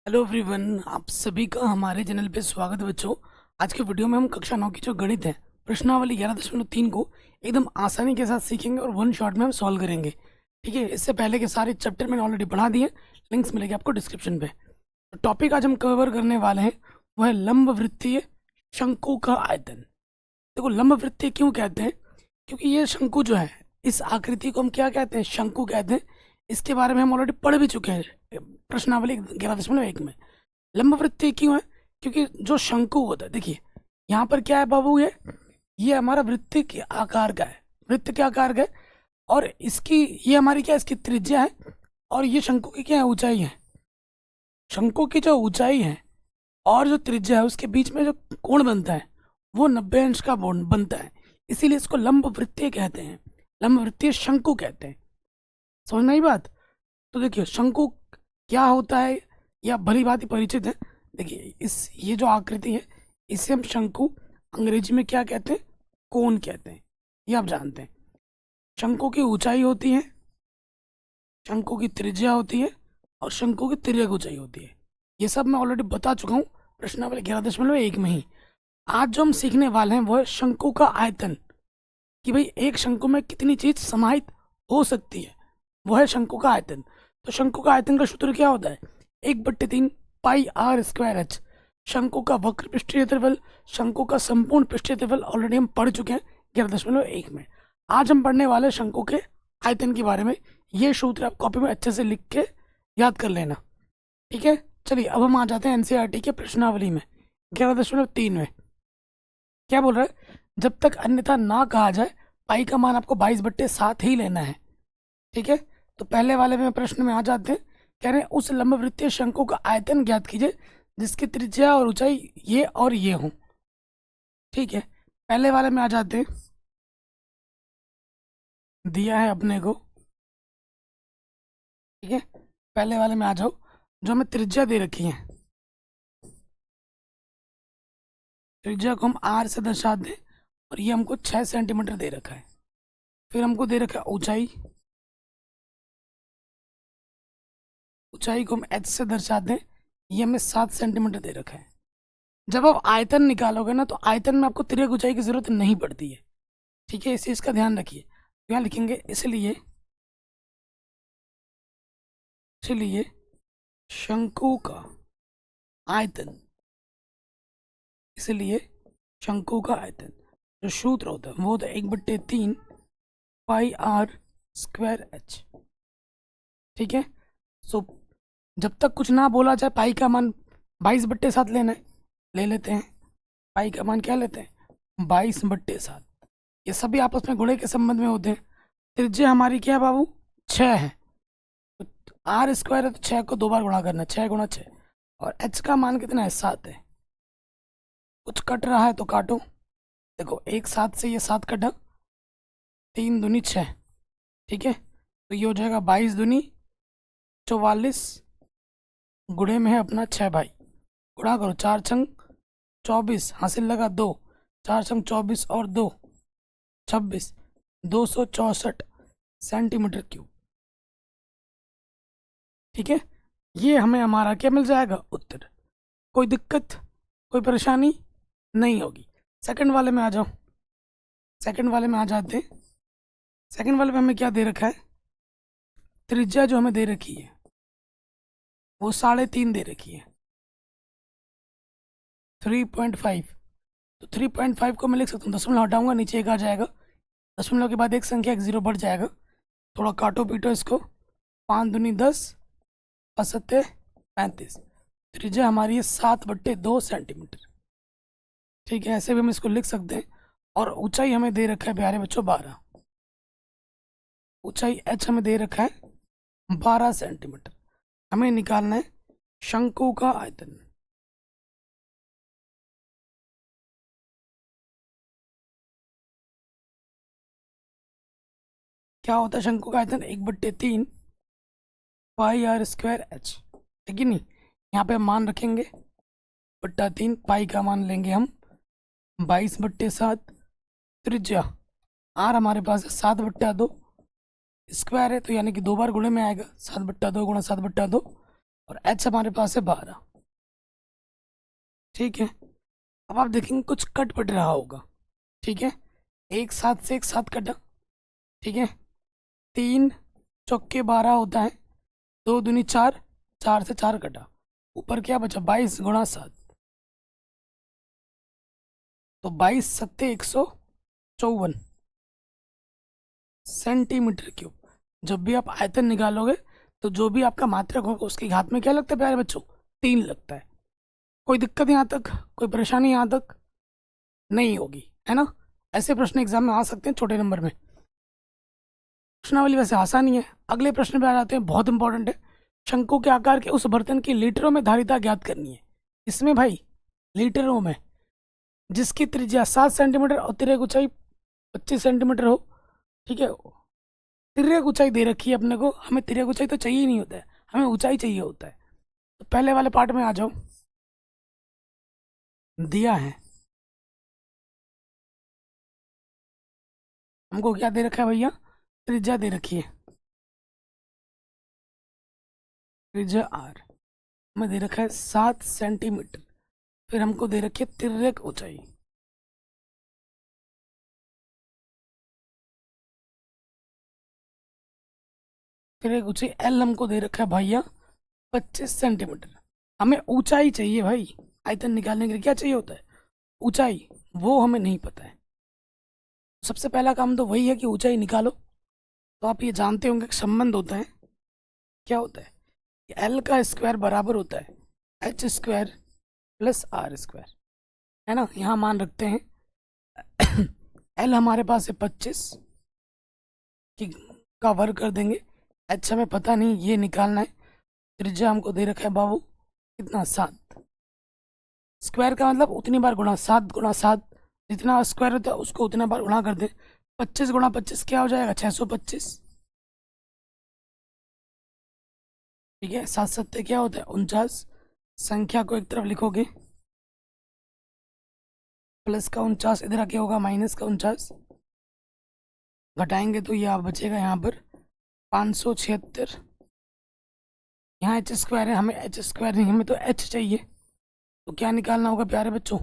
Hello everyone, आप सभी का हमारे चैनल पे स्वागत है बच्चों। आज के वीडियो में हम कक्षा 9 की जो गणित है प्रश्नावली 11.3 को एकदम आसानी के साथ सीखेंगे और वन शॉट में हम सॉल्व करेंगे। ठीक है, इससे पहले के सारे चैप्टर मैंने ऑलरेडी पढ़ा दिए, लिंक्स मिलेंगे आपको डिस्क्रिप्शन पे। तो टॉपिक आज हम कवर करने वाले हैं वो है लंब वृत्तीय शंकु का आयतन। देखो, लंब वृत्तीय क्यों कहते हैं? क्योंकि ये शंकु जो है, इस आकृति को हम क्या कहते हैं? शंकु कहते हैं। इसके बारे में हम ऑलरेडी पढ़ भी चुके हैं प्रश्नावली 11.1 में। लंब वृत्तीय क्यों है? क्योंकि जो शंकु होता है, देखिए यहाँ पर क्या है बाबू, ये हमारा वृत्त के आकार का है, वृत्त के आकार का है। और इसकी ये हमारी क्या है? इसकी त्रिज्या है। और ये शंकु की क्या है? ऊंचाई है। शंकु की जो ऊंचाई है और जो त्रिज्या है उसके बीच में जो कोण बनता है वो 90 अंश का कोण बनता है। इसीलिए इसको लंब वृत्तीय कहते हैं, लंब वृत्तीय शंकु कहते हैं। समझ में आई बात? तो देखिए शंकु क्या होता है, या भली भांति परिचित है। देखिए ये जो आकृति है इसे हम शंकु अंग्रेजी में क्या कहते हैं? कोन कहते हैं। ये आप जानते हैं। शंकु की ऊंचाई होती है, शंकु की त्रिज्या होती है और शंकु की तिर्यक ऊंचाई होती है। ये सब मैं ऑलरेडी बता चुका हूँ प्रश्नावली 11.1 में ही। आज जो हम सीखने वाले हैं वो है शंकु का आयतन, कि भाई एक शंकु में कितनी चीज समाहित हो सकती है, वो है शंकु का आयतन। तो शंकु का आयतन का सूत्र क्या होता है? 1/3 पाई आर स्क्वायर एच। शंकु का वक्र पृष्ठीय क्षेत्रफल, शंकु का संपूर्ण पृष्ठीय क्षेत्रफल ऑलरेडी हम पढ़ चुके हैं 11.1 में। आज हम पढ़ने वाले शंकु के आयतन के बारे में। ये सूत्र आप कॉपी में अच्छे से लिख के याद कर लेना। ठीक है, चलिए अब हम आ जाते हैं एनसीईआरटी के प्रश्नावली में 11.3 में। क्या बोल रहा है? जब तक अन्यथा ना कहा जाए पाई का मान आपको 22/7 ही लेना है। ठीक है, तो पहले वाले में प्रश्न में आ जाते हैं। कह रहे हैं उस लंब वृत्तीय शंकु का आयतन ज्ञात कीजिए जिसकी त्रिज्या और ऊंचाई ये और ये हो। ठीक है, पहले वाले में आ जाते हैं। दिया है अपने को, ठीक है, पहले वाले में आ जाओ। जो हमें त्रिज्या दे रखी है, त्रिज्या को हम आर से दर्शा दें और ये हमको 6 सेंटीमीटर दे रखा है। फिर हमको दे रखा है ऊंचाई, ऊंचाई को हम एच से दर्शा दें, ये हमें 7 सेंटीमीटर दे रखा है। जब आप आयतन निकालोगे ना तो आयतन में आपको तिर्यक ऊंचाई की जरूरत नहीं पड़ती है। ठीक है, इस चीज का ध्यान रखिए। तो यहाँ लिखेंगे इसलिए, इसलिए शंकु का आयतन, इसलिए शंकु का आयतन जो सूत्र होता है वो होता है 1/3 पाई आर स्क्वायर एच। ठीक है, सो जब तक कुछ ना बोला जाए पाई का मान 22/7 लेना है, ले लेते हैं। पाई का मान क्या लेते हैं? 22/7। ये सभी आपस में गुणे के संबंध में होते हैं। त्रिज्या हमारी क्या है बाबू? 6 है। तो आर स्क्वायर है तो 6 को 2 बार गुणा करना, 6 × 6। और एच का मान कितना है? 7 है। कुछ कट रहा है तो काटो। देखो, एक 7 से ये 7 कटा, 3 दूनी 6। ठीक है, तो ये हो जाएगा 22 दूनी 44, गुणे में है अपना 6 भाई। गुणा करो, 4 × 24, हासिल लगा 2, 4 × 24 और 2 26, 264 सेंटीमीटर क्यूब। ठीक है, ये हमें हमारा क्या मिल जाएगा? उत्तर। कोई दिक्कत, कोई परेशानी नहीं होगी। सेकंड वाले में आ जाओ। सेकंड वाले में आ जाते हैं। सेकंड वाले में हमें क्या दे रखा है? त्रिज्या जो हमें दे रखी है वो 3.5 दे रखी है, 3.5। तो 3.5 को मैं लिख सकता हूँ, दशमलव हटाऊंगा नीचे एक आ जाएगा, दशमलव के बाद एक संख्या एक 0 बढ़ जाएगा। थोड़ा काटो पीटो इसको, 5 दूनी 10, 7 35। त्रिज्या हमारी है 7/2 सेंटीमीटर। ठीक है, ऐसे भी हम इसको लिख सकते हैं। और ऊंचाई हमें दे रखा है प्यारे बच्चों 12। ऊंचाई एच हमें दे रखा है 12 सेंटीमीटर। हमें निकालना है शंकु का आयतन। क्या होता है शंकु का आयतन? 1/3 पाई आर स्क्वायर एच। ठीक है नहीं, यहाँ पे हम मान रखेंगे 1/3, पाई का मान लेंगे हम 22/7। त्रिज्या आर हमारे पास है 7/2, स्क्वायर है तो यानी कि 2 बार गुणे में आएगा, 7/2 × 7/2। और h हमारे पास है 12। ठीक है, अब आप देखेंगे कुछ कट पट रहा होगा। ठीक है, एक साथ से एक साथ कटा। ठीक है, 3 चौके 12 होता है, 2 दूनी 4, 4 से 4 कटा, ऊपर क्या बचा 22 गुणा 7, तो 22 सत्ते 154 सेंटीमीटर क्यूब। जब भी आप आयतन निकालोगे तो जो भी आपका मात्रक होगा उसकी घात में क्या लगता है प्यारे बच्चों, 3 लगता है। कोई दिक्कत यहाँ तक, कोई परेशानी यहाँ तक नहीं होगी, है ना। ऐसे प्रश्न एग्जाम में आ सकते हैं छोटे नंबर में। प्रश्नावली वैसे आसान ही है। अगले प्रश्न पे आ जाते हैं, बहुत इंपॉर्टेंट है। शंकु के आकार के उस बर्तन की लीटरों में धारिता ज्ञात करनी है। इसमें भाई लीटरों में, जिसकी त्रिज्या 7 सेंटीमीटर और तिर्यक ऊंचाई 25 सेंटीमीटर हो। ठीक है, तिर्यक ऊंचाई दे रखी है अपने को, हमें तिर्यक ऊंचाई तो चाहिए ही नहीं होता है, हमें ऊंचाई चाहिए होता है। तो पहले वाले पार्ट में आ जाओ, दिया है हमको क्या दे रखा है भैया, त्रिज्या दे रखी है, त्रिज्या आर में दे रखा है 7 सेंटीमीटर। फिर हमको दे रखी है तिर्यक ऊंचाई, तिर्यक ऊंचाई एल हमको दे रखा है भैया 25 सेंटीमीटर। हमें ऊंचाई चाहिए भाई, आयतन निकालने के लिए क्या चाहिए होता है, ऊंचाई, वो हमें नहीं पता है। सबसे पहला काम तो वही है कि ऊंचाई निकालो। तो आप ये जानते होंगे कि संबंध होता है, क्या होता है, एल का स्क्वायर बराबर होता है H square plus R square, है ना। यहाँ मान रखते हैं एल हमारे पास है 25 की का वर्ग कर देंगे, एच हमें पता नहीं, ये निकालना है। त्रिज्या हमको दे रखा है बाबू कितना, 7। स्क्वायर का मतलब उतनी बार गुणा, 7 गुणा 7, जितना स्क्वायर होता है उसको उतना बार गुणा कर दे। 25 गुणा 25 क्या हो जाएगा, 625। ठीक है, 7 सत्ते क्या होता है 49। संख्या को एक तरफ लिखोगे, प्लस का 49 इधर आके होगा माइनस का 49, घटाएंगे तो ये आप बचेगा यहाँ पर 576। यहाँ एच स्क्वायर है, हमें एच स्क्वायर नहीं, हमें तो एच चाहिए। तो क्या निकालना होगा प्यारे बच्चों,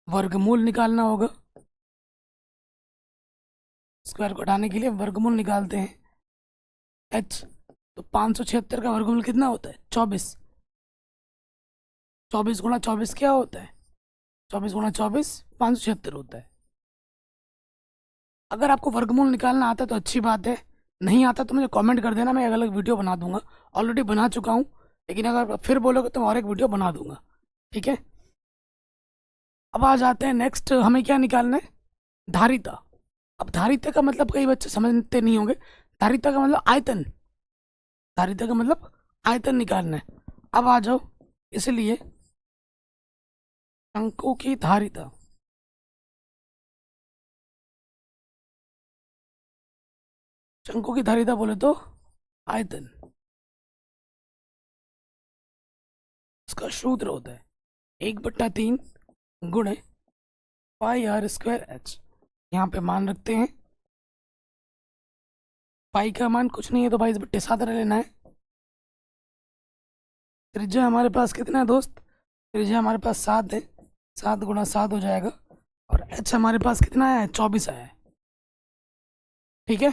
वर्गमूल निकालना होगा। स्क्वायर को हटाने के लिए वर्गमूल निकालते हैं, एच। तो 576 का वर्गमूल कितना होता है, 24। 24 गुणा 24 क्या होता है, 24 गुणा 24 576 होता है। अगर आपको वर्गमूल निकालना आता है तो अच्छी बात है, नहीं आता तो मुझे कमेंट कर देना, मैं एक अलग वीडियो बना दूंगा। ऑलरेडी बना चुका हूँ, लेकिन अगर फिर बोलोगे तो मैं और एक वीडियो बना दूंगा। ठीक है, अब आ जाते हैं नेक्स्ट, हमें क्या निकालना है, धारिता। अब धारिता का मतलब कई बच्चे समझते नहीं होंगे, धारिता का मतलब आयतन, धारिता का मतलब आयतन निकालना है। अब आ जाओ, इसलिए शंकु की धारिता, शंकु की धारिता बोले तो आयतन, उसका सूत्र होता है 1/3 गुणे पाई आर स्क्वायर एच। यहाँ पे मान रखते हैं, पाई का मान कुछ नहीं है तो 22/7 लेना है। त्रिज्या हमारे पास कितना है दोस्त, त्रिज्या हमारे पास 7 है, 7 गुणा 7 हो जाएगा। और एच हमारे पास कितना आया है, 24 आया है। ठीक है,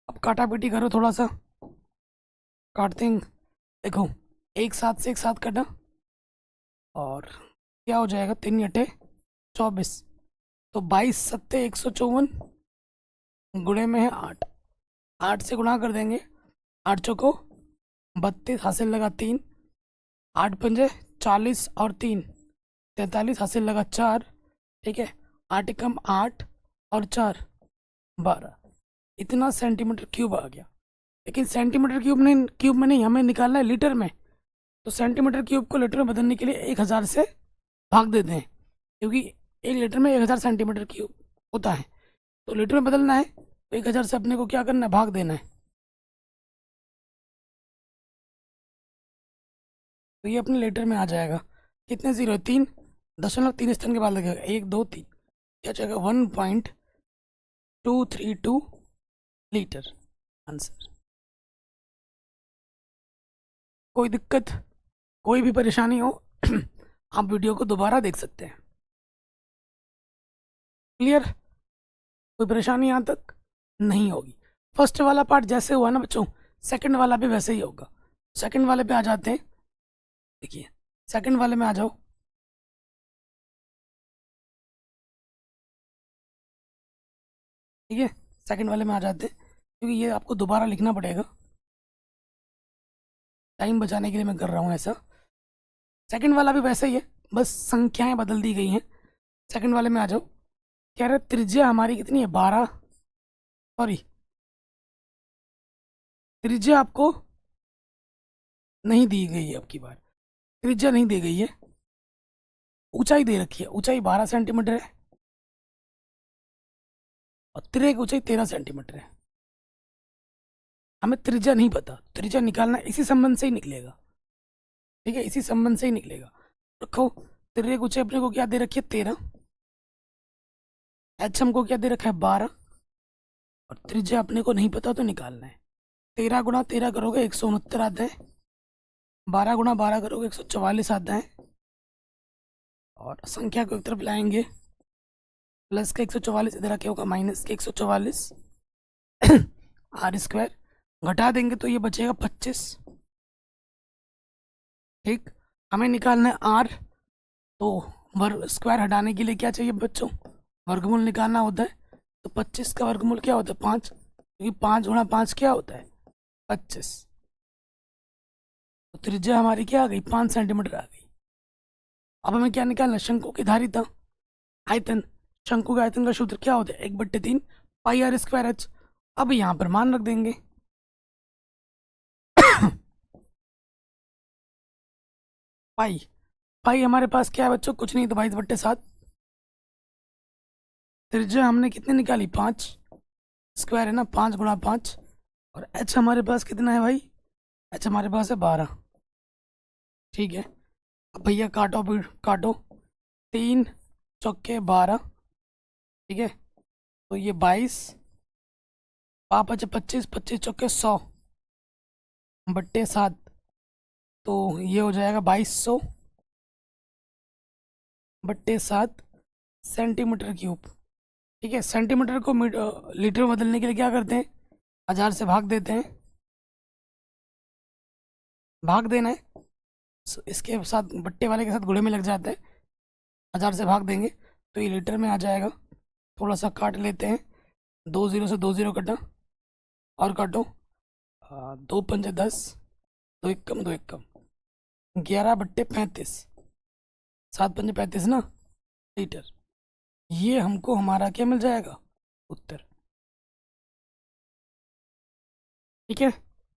अब काटा पीटी करो थोड़ा सा, काटते हैं। देखो, एक साथ से एक साथ कटा, और क्या हो जाएगा, 3 × 8 = 24। तो 22 सत्ते 154, गुणे में है 8, 8 से गुणा कर देंगे, 8 चौको 32, हासिल लगा 3, 8 पंजे 40 और 3 43, हासिल लगा 4। ठीक है, 8 एकम 8 और 4 12, इतना सेंटीमीटर क्यूब आ गया। लेकिन सेंटीमीटर क्यूब में नहीं, हमें निकालना है लीटर में। तो सेंटीमीटर क्यूब को लीटर में बदलने के लिए 1000 से भाग देते हैं, क्योंकि 1 लीटर में 1000 सेंटीमीटर क्यूब होता है। तो लीटर में बदलना है तो 1000 से अपने को क्या करना है, भाग देना है। तो ये अपने लीटर में आ जाएगा, कितने जीरो है, 3.3 स्थान के बाद लगेगा, 1 2 3, क्या जाएगा 1.232 लीटर आंसर। कोई दिक्कत कोई भी परेशानी हो आप वीडियो को दोबारा देख सकते हैं। क्लियर? कोई परेशानी यहाँ तक नहीं होगी। फर्स्ट वाला पार्ट जैसे हुआ ना बच्चों, सेकंड वाला भी वैसे ही होगा। सेकंड वाले पे आ जाते हैं। देखिए सेकंड वाले में आ जाओ। ठीक है, सेकंड वाले में आ जाते हैं, क्योंकि ये आपको दोबारा लिखना पड़ेगा। टाइम बचाने के लिए मैं कर रहा हूँ ऐसा। सेकंड वाला भी वैसे ही है, बस संख्याएं बदल दी गई हैं। सेकंड वाले में आ जाओ। कह रहे त्रिज्या हमारी कितनी है, 12। सॉरी, त्रिज्या आपको नहीं दी गई है, अब की बार त्रिज्या नहीं दी गई है। ऊंचाई दे रखी है, ऊंचाई 12 सेंटीमीटर है और तिरे की ऊंचाई 13 सेंटीमीटर है। हमें त्रिज्या नहीं पता, त्रिज्या निकालना इसी संबंध से ही निकलेगा। ठीक है, इसी संबंध से ही निकलेगा। रखो, तिरे की ऊंचाई अपने को क्या दे रखी है, 13। एच हमको क्या दे रखा है, 12। और त्रिज्या अपने को नहीं पता तो निकालना है। 13 गुणा 13 करोगे 169 आता है। 12 गुणा 12 करोगे 144 आता है। और संख्या को एक तरफ लाएंगे, प्लस का 144 इधर आके होगा माइनस के 144 आर स्क्वायर। घटा देंगे तो ये बचेगा 25। ठीक, हमें निकालना है आर। तो वर्ग स्क्वायर हटाने के लिए क्या चाहिए बच्चों, वर्गमूल निकालना होता है। तो 25 का वर्गमूल क्या होता है, 5, क्योंकि 5 गुणा 5 क्या होता है, 25। तो त्रिज्या हमारी क्या आ गई, 5 सेंटीमीटर आ गई। अब हमें क्या निकालना है, शंकु की धारिता, आयतन। शंकु के आयतन का सूत्र क्या होता है, 1/3 पाई आर स्क्वायर एच। अब यहाँ पर मान रख देंगे पाई। पाई हमारे पास क्या है बच्चों, कुछ नहीं तो 22/7। त्रिज्या हमने कितनी निकाली, 5। स्क्वायर है ना, 5 गुणा 5। और एच हमारे पास कितना है भाई, एच हमारे पास है 12। ठीक है, अब भैया काटो, भी काटो। 3 चौके 12। ठीक है, तो ये 22, 5 25, 25 चौके 100/7। तो ये हो जाएगा 2200/7 सेंटीमीटर क्यूब। ठीक है, सेंटीमीटर को लीटर में बदलने के लिए क्या करते हैं, 1000 से भाग देते हैं। भाग देना है, इसके साथ बट्टे वाले के साथ गुणे में लग जाता है। 1000 से भाग देंगे तो ये लीटर में आ जाएगा। थोड़ा सा काट लेते हैं, 2 0 से 2 0 कटा, और काटो। 2 पंजे 10, 2 एक कम 2 एक कम, 11/35, 7 पंजे 35 ना लीटर। ये हमको हमारा क्या मिल जाएगा, उत्तर। ठीक है,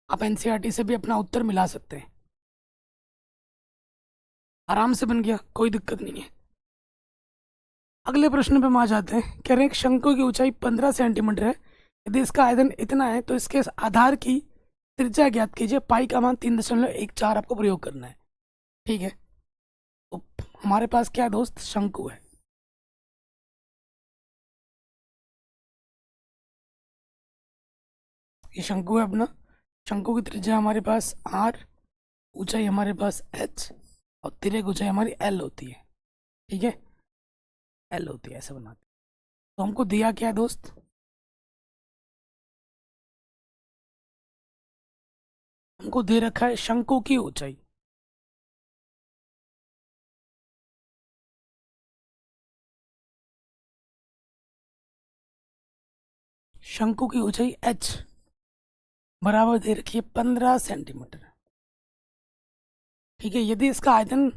आप एनसीईआरटी से भी अपना उत्तर मिला सकते हैं, आराम से बन गया, कोई दिक्कत नहीं है। अगले प्रश्न पे हम आ जाते हैं। कह रहे हैं शंकु की ऊंचाई 15 सेंटीमीटर है, यदि इसका आयतन इतना है तो इसके आधार की त्रिज्या ज्ञात कीजिए। पाई का मान 3.14 आपको प्रयोग करना है। ठीक है, तो हमारे पास क्या है दोस्त, शंकु है। ये शंकु है अपना। शंकु की त्रिज्या हमारे पास आर, ऊंचाई हमारे पास एच, और तिर्यक ऊंचाई हमारी एल होती है। ठीक है, एल होती है, ऐसे बनाते हैं। तो हमको दिया क्या है दोस्त, हमको दे रखा है शंकु की ऊंचाई। शंकु की ऊंचाई एच बराबर दे रखी है 15 सेंटीमीटर। ठीक है, यदि इसका आयतन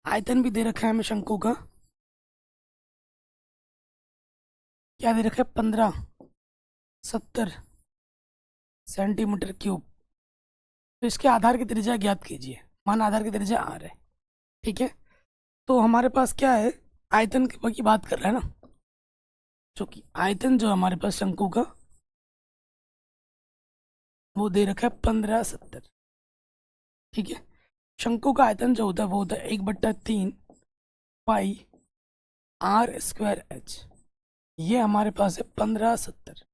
आयतन भी दे रखा है हमें शंकु का, क्या दे रखा है, 1570 सेंटीमीटर क्यूब। तो इसके आधार की त्रिज्या ज्ञात कीजिए। मान आधार की त्रिज्या आर है। ठीक है, तो हमारे पास क्या है, आयतन की बात कर रहा है ना, चूंकि आयतन जो हमारे पास शंकु का वो दे रखा है 1570। ठीक है, शंकु का आयतन जो होता है वो होता है 1/3 पाई आर स्क्वायर एच। ये हमारे पास है 1570।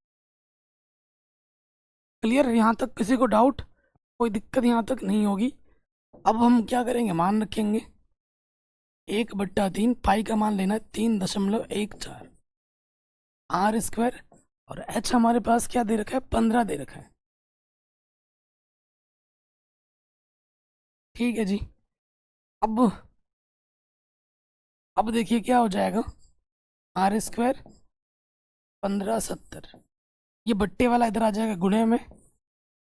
क्लियर, यहाँ तक किसी को डाउट, कोई दिक्कत यहाँ तक नहीं होगी। अब हम क्या करेंगे, मान रखेंगे 1/3, पाई का मान लेना है 3.14 आर स्क्वायर, और एच हमारे पास क्या दे रखा है, 15 दे रखा है। ठीक है जी। अब अब देखिए क्या हो जाएगा, आर स्क्वायर 1570, ये बट्टे वाला इधर आ जाएगा गुणे में,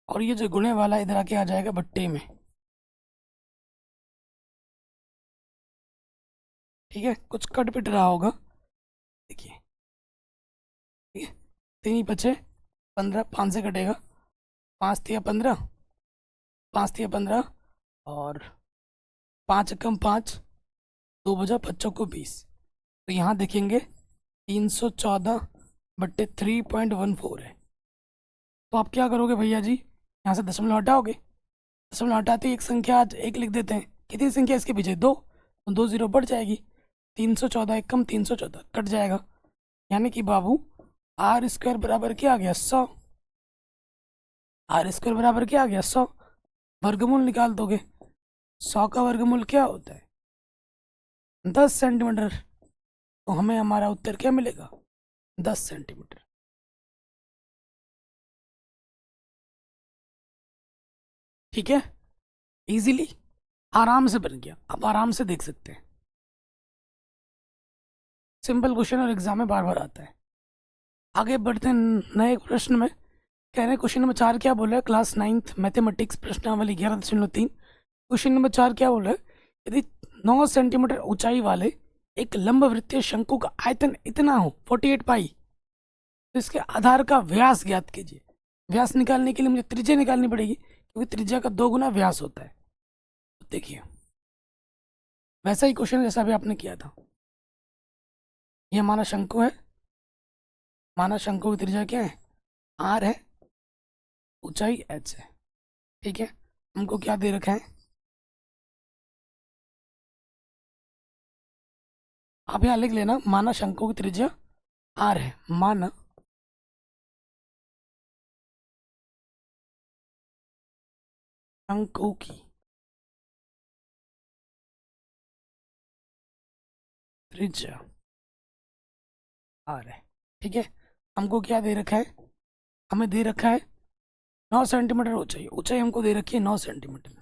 और ये जो गुणे वाला इधर आके आ जाएगा बट्टे में। ठीक है, कुछ कट पिट रहा होगा, देखिए। ठीक है, 3 ही बचे 15, 5 से कटेगा, 5 तिया 15, 5 तिया 15, और 5 एकम 5, 2 बजा 5 को 20। तो यहाँ देखेंगे 314/3.14 है। तो आप क्या करोगे भैया जी, यहाँ से दशमलव हटाओगे, दशमलव हटाते ही एक संख्या आज एक लिख देते हैं। कितनी संख्या इसके पीछे, दो, तो 2 जीरो बढ़ जाएगी, 314 एकम 314 कट जाएगा, यानी कि बाबू आर स्क्वायर बराबर क्या आ गया, 100। आर स्क्वायर बराबर क्या आ गया, 100। वर्गमूल निकाल दोगे, 100 का वर्गमूल क्या होता है, 10 सेंटीमीटर। तो हमें हमारा उत्तर क्या मिलेगा, 10 सेंटीमीटर। ठीक है, इजीली आराम से बन गया, आप आराम से देख सकते हैं। सिंपल क्वेश्चन और एग्जाम में बार बार आता है। आगे बढ़ते हैं नए प्रश्न में। कह रहे हैं क्वेश्चन नंबर 4 क्या बोला है, क्लास 9th मैथमेटिक्स प्रश्नावली 11.3। क्वेश्चन नंबर 4 क्या बोला है, यदि 9 सेंटीमीटर ऊंचाई वाले एक लंब वृत्तीय शंकु का आयतन इतना हो 48 पाई, तो इसके आधार का व्यास ज्ञात कीजिए। व्यास निकालने के लिए मुझे त्रिज्या निकालनी पड़ेगी, क्योंकि त्रिज्या का 2 गुना व्यास होता है। तो देखिए वैसा ही क्वेश्चन जैसा भी आपने किया था, ये हमारा शंकु है, माना शंकु की त्रिज्या क्या है, आर है, ऊंचाई एच है। ठीक है, हमको क्या दे रखा है, आप यहाँ लिख लेना, माना शंकु की त्रिज्या आर है, माना शंकु की त्रिज्या आर है। ठीक है, हमको क्या दे रखा है, हमें दे रखा है 9 सेंटीमीटर ऊंचाई, ऊंचाई हमको दे रखी है 9 सेंटीमीटर।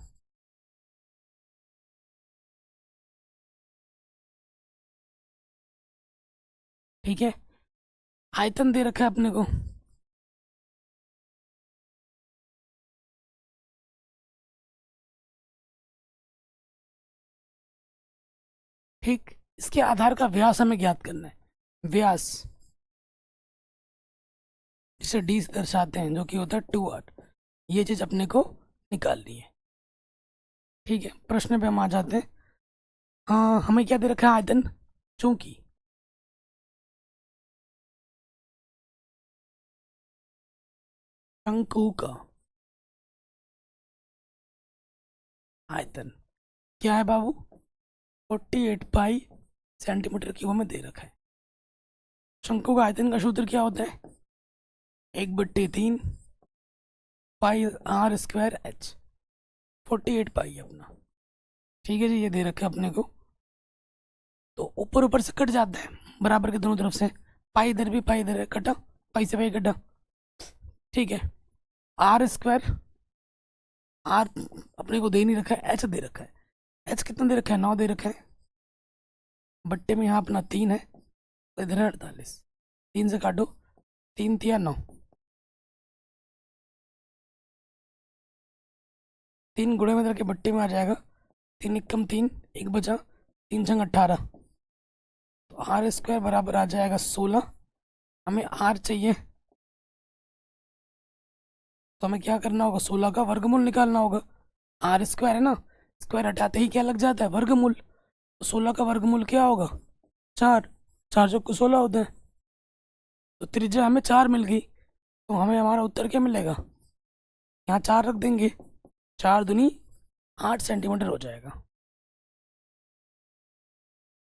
ठीक है, आयतन दे रखा है अपने को, ठीक, इसके आधार का व्यास हमें ज्ञात करना है। व्यास जिसे डी से दर्शाते हैं, जो कि होता है 2r, ये चीज अपने को निकालनी है। ठीक है, प्रश्न पे हम आ जाते हैं। हाँ, हमें क्या दे रखा है, आयतन, चूंकि शंकु का आयतन क्या है बाबू, 48 पाई सेंटीमीटर क्यूब हमें दे रखा है। शंकु का आयतन का सूत्र क्या होता है, 1/3 पाई आर स्क्वायर एच, 48 पाई है अपना। ठीक है जी, ये दे रखा है अपने को, तो ऊपर ऊपर से कट जाता है बराबर के दोनों तरफ से, पाई इधर भी पाई इधर है, कटा, पाई से पाई कटा। ठीक है, आर स्क्वायर, आर अपने को दे नहीं रखा है, एच दे रखा है। एच कितना दे रखा है, 9 दे रखा है, बट्टे में यहाँ अपना 3 है, तो इधर है 48, 3 से काटो, 3 तिया 9, 3 गुणे में करके बट्टे में आ जाएगा, 3 एकम 3, 1 बचा, 3 छंग 18, तो आर स्क्वायर बराबर आ जाएगा 16। हमें आर चाहिए, तो हमें क्या करना होगा, 16 का वर्गमूल निकालना होगा। आर स्क्वायर है ना, स्क्वायर हटाते ही क्या लग जाता है, वर्गमूल। तो 16 का वर्गमूल क्या होगा, 4, 4 चौको 16 होते हैं, तो त्रिज्या हमें 4 मिल गई। तो हमें हमारा उत्तर क्या मिलेगा, यहाँ 4 रख देंगे, 4 दूनी 8 सेंटीमीटर हो जाएगा।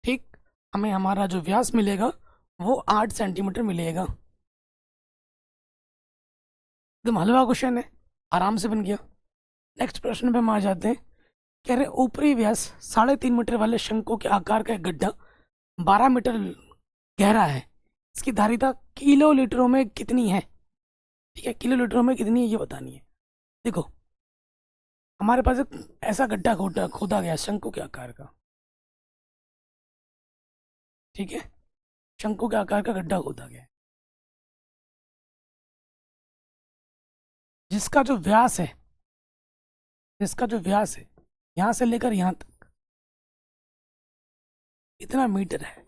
ठीक, हमें हमारा जो व्यास मिलेगा वो 8 सेंटीमीटर मिलेगा। एकदम हलवा क्वेश्चन है, आराम से बन गया। नेक्स्ट प्रश्न पे हम आ जाते हैं कह रहे ऊपरी व्यास 3.5 मीटर वाले शंकु के आकार का एक गड्ढा 12 मीटर गहरा है, इसकी धारिता किलो लीटरों में कितनी है? ठीक है, किलो लीटरों में कितनी है ये बतानी है। देखो, हमारे पास एक ऐसा गड्ढा खोदा खोदा गया शंकु के आकार का, ठीक है, शंकु के आकार का गड्ढा खोदा गया है, जिसका जो व्यास है, जिसका जो व्यास है यहाँ से लेकर यहाँ तक इतना मीटर है,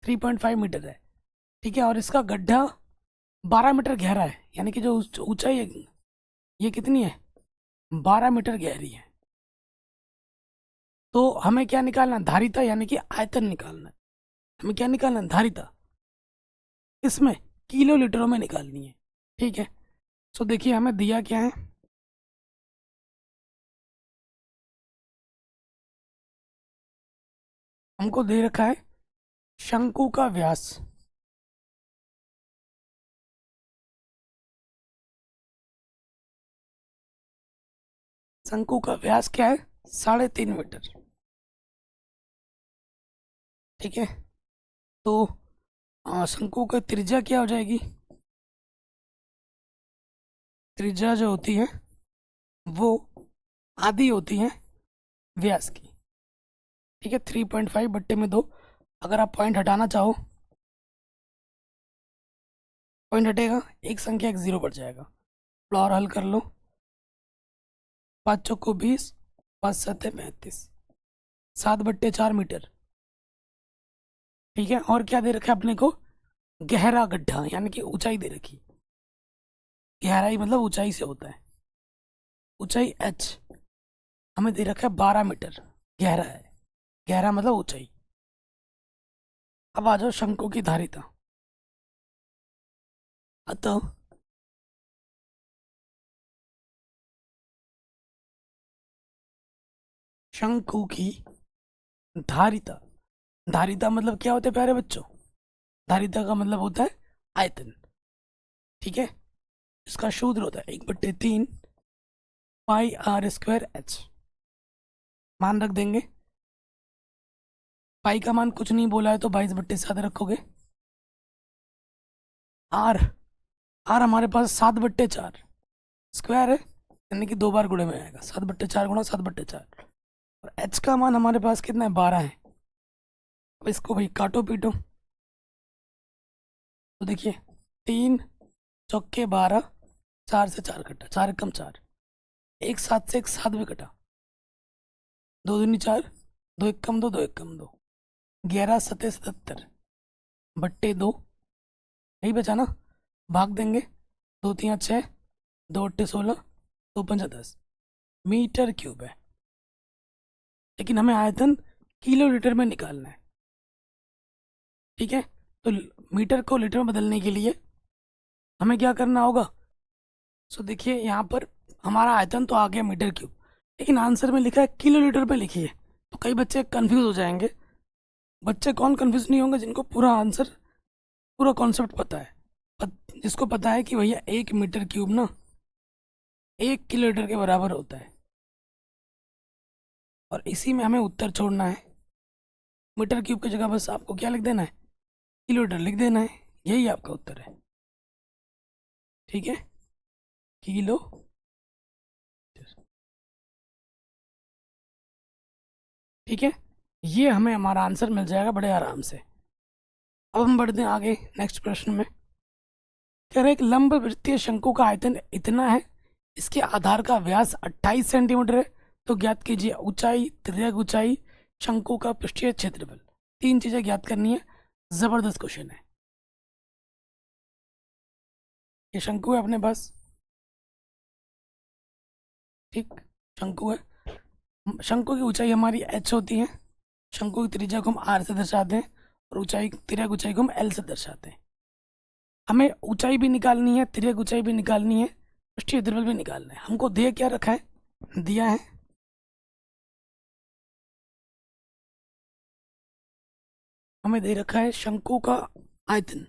3.5 मीटर है, ठीक है, और इसका गड्ढा 12 मीटर गहरा है, यानी कि जो ऊंचाई है ये कितनी है, 12 मीटर गहरी है। तो हमें क्या निकालना है? धारिता, यानी कि आयतन निकालना है। हमें क्या निकालना है? धारिता। इसमें किलो लीटरों में निकालनी है, ठीक है। तो देखिए हमें दिया क्या है, हमको दे रखा है शंकु का व्यास, शंकु का व्यास क्या है? 3.5 मीटर, ठीक है। तो शंकु का त्रिज्या क्या हो जाएगी? त्रिज्या जो होती है वो आधी होती है व्यास की, ठीक है। 3.5/2। अगर आप पॉइंट हटाना चाहो, पॉइंट हटेगा, एक संख्या एक जीरो बढ़ जाएगा। और हल कर लो, 5 चौको 20, 5 सत्ते 35, 7/4 मीटर, ठीक है। और क्या दे रखा है अपने को? गहरा गड्ढा, यानी कि ऊंचाई दे रखी। गहराई मतलब ऊंचाई से होता है, ऊंचाई h हमें दे रखा है 12 मीटर गहरा है, गहरा मतलब ऊंचाई। अब आ जाओ शंकु की धारिता। अतः शंकु की धारिता, धारिता मतलब क्या होता है प्यारे बच्चों? धारिता का मतलब होता है आयतन, ठीक है। इसका सूत्र होता है 1/3 पाई आर स्क्वायर एच। मान रख देंगे, पाई का मान कुछ नहीं बोला है तो 22/7 रखोगे। आर, आर हमारे पास 7/4 स्क्वायर है, यानी कि 2 बार गुणे में आएगा, 7/4 गुणा 7/4। और एच का मान हमारे पास कितना है? 12 है। अब इसको भाई काटो पीटो, तो देखिए 3 चौके 12, 4 से 4 कटा, 4 एकम 4, एक 7 से एक 7 भी कटा, 2 दूनी 4, 2 एकम 2, 2 एकम 2, 11 सत्ते 77/2, यही बचा ना। भाग देंगे, 2 3 6, 2 8 16, 2 5 10 मीटर क्यूब है। लेकिन हमें आयतन किलो लीटर में निकालना है, ठीक है। तो मीटर को लीटर में बदलने के लिए हमें क्या करना होगा? सो देखिए यहाँ पर हमारा आयतन तो आ गया मीटर क्यूब, लेकिन आंसर में लिखा है किलो लीटर में लिखिए, तो कई बच्चे कंफ्यूज हो जाएंगे। बच्चे कौन कंफ्यूज नहीं होंगे? जिनको पूरा आंसर, पूरा कॉन्सेप्ट पता है, जिसको पता है कि भैया 1 मीटर क्यूब ना 1 किलो लीटर के बराबर होता है, और इसी में हमें उत्तर छोड़ना है। मीटर क्यूब की जगह बस आपको क्या लिख देना है? किलो लीटर लिख देना है, यही आपका उत्तर है, ठीक है। किलो, ठीक है, ये हमें हमारा आंसर मिल जाएगा बड़े आराम से। अब हम बढ़ते हैं आगे नेक्स्ट प्रश्न में। कह रहे एक लंब वृत्तीय शंकु का आयतन इतना है, इसके आधार का व्यास 28 सेंटीमीटर है, तो ज्ञात कीजिए ऊंचाई, तिर्यक ऊंचाई, शंकु का पृष्ठीय क्षेत्रफल। 3 चीजें ज्ञात करनी है, जबरदस्त क्वेश्चन है। ये शंकु है अपने पास, ठीक, शंकु है। शंकु की ऊंचाई हमारी h होती है, शंकु की त्रिज्या को हम r से दर्शाते हैं, और ऊंचाई, तिर्यक ऊंचाई को हम l से दर्शाते हैं। हमें ऊंचाई भी निकालनी है, तिर्यक ऊंचाई भी निकालनी है, पृष्ठीय क्षेत्रफल भी निकालना है। हमको दिया क्या रखा है? दिया है हमें दे रखा है शंकु का आयतन,